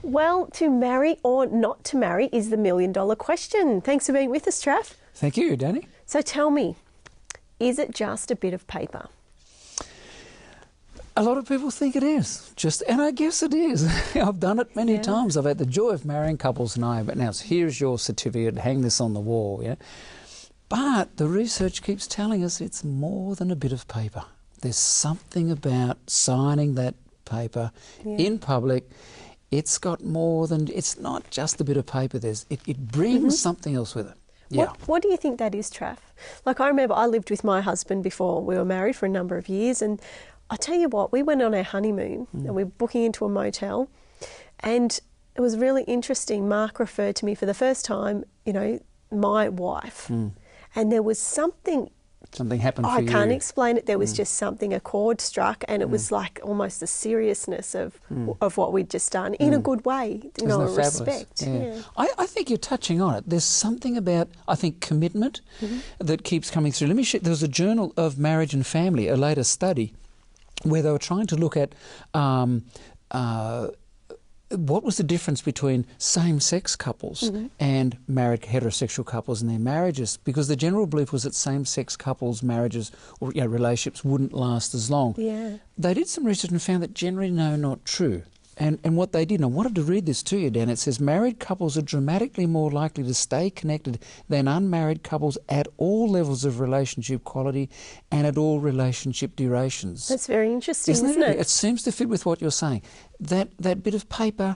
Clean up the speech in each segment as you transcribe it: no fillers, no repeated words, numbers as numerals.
Well, to marry or not to marry is the million-dollar question. Thanks for being with us, Traff. Thank you, Danny. So tell me, is it just a bit of paper? A lot of people think it is, and I guess it is. I've done it many times. I've had the joy of marrying couples and but now here's your certificate, hang this on the wall. Yeah. But the research keeps telling us it's more than a bit of paper. There's something about signing that paper in public. It's got more than, it's not just a bit of paper. It brings something else with it. Yeah. What do you think that is, Traff? Like, I remember I lived with my husband before we were married for a number of years, and I tell you what, we went on our honeymoon and we were booking into a motel, and it was really interesting. Mark referred to me for the first time, you know, my wife. And there was something happened for you. I can't explain it. There was just something, a chord struck, and it was like almost the seriousness of what we'd just done in a good way, you know, respect. Yeah. I think you're touching on it. There's something about, I think, commitment that keeps coming through. Let me share, there was a Journal of Marriage and Family, a later study, where they were trying to look at what was the difference between same-sex couples and married heterosexual couples and their marriages, because the general belief was that same-sex couples' marriages or relationships wouldn't last as long. Yeah. They did some research and found that generally, no, not true. And what they did, and I wanted to read this to you, Dan, it says married couples are dramatically more likely to stay connected than unmarried couples at all levels of relationship quality and at all relationship durations. That's very interesting, isn't it? It seems to fit with what you're saying. That bit of paper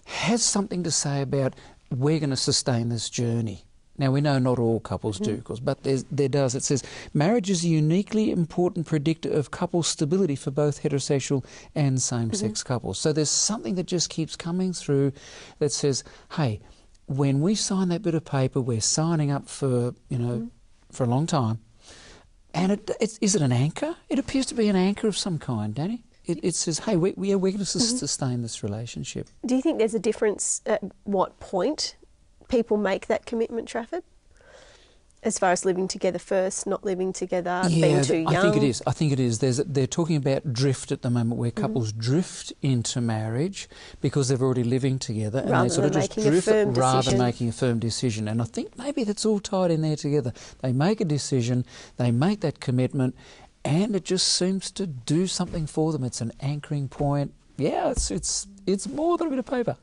has something to say about we're going to sustain this journey. Now, we know not all couples do, of course, but there does. It says, marriage is a uniquely important predictor of couple stability for both heterosexual and same-sex couples. So there's something that just keeps coming through that says, hey, when we sign that bit of paper, we're signing up for, you know, for a long time. And is it an anchor? It appears to be an anchor of some kind, Danny. It says, hey, we're going to sustain this relationship. Do you think there's a difference at what point people make that commitment, Trafford? As far as living together first, not living together, being too young? I think it is. They're talking about drift at the moment, where couples drift into marriage because they're already living together, and they sort of just drift rather than making a firm decision. And I think maybe that's all tied in there together. They make a decision, they make that commitment, and it just seems to do something for them. It's an anchoring point. Yeah, it's more than a bit of paper.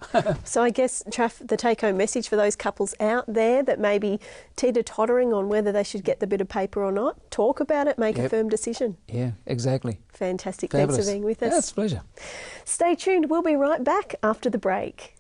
So I guess, Traff, the take-home message for those couples out there that may be teeter-tottering on whether they should get the bit of paper or not, talk about it, make a firm decision. Yeah, exactly. Fantastic. Fabulous. Thanks for being with us. Yeah, it's a pleasure. Stay tuned. We'll be right back after the break.